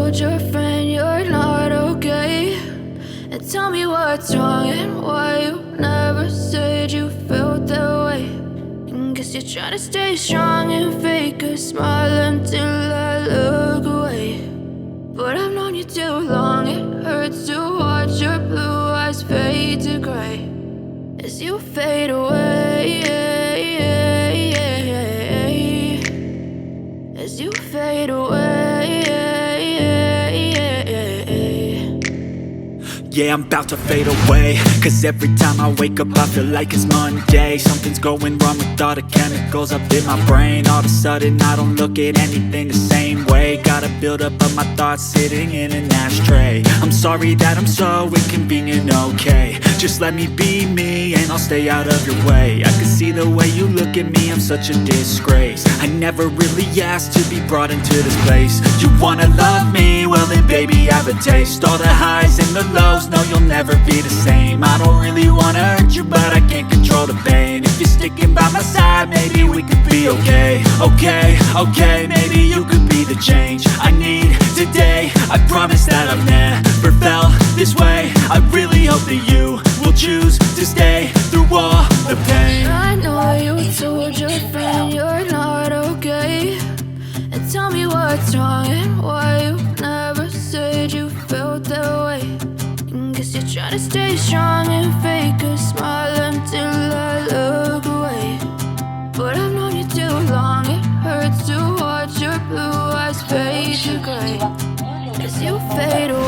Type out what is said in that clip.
told your friend you're not okay, and tell me what's wrong and why you never said you felt that way. And guess you're trying to stay strong and fake a smile until I look away. But I've known you too long, it hurts to watch your blue eyes fade to gray as you fade away, as you fade away. Yeah, I'm about to fade away, cause every time I wake up I feel like it's Monday. Something's going wrong with all the chemicals up in my brain. All of a sudden I don't look at anything the same way. Got a build up of my thoughts sitting in an ashtray. I'm sorry that I'm so inconvenient, okay. Just let me be me and I'll stay out of your way. I can see the way you look at me, I'm such a disgrace. I never really asked to be brought into this place. You wanna love me? Well then baby have a taste. All the highs and the lows, no, you'll never be the same. I don't really wanna hurt you, but I can't control the pain. If you're sticking by my side, maybe we could be okay. Okay, maybe you could be the change I need today. I promise that I've never felt this way. I really hope that you will choose to stay through all the pain. I know you told your friend you're not okay, and tell me what's wrong and why you never said you felt that way. Guess you're trying to stay strong and fake a smile until I look away. But I've known you too long, it hurts to watch your blue eyes fade to gray as you fade away.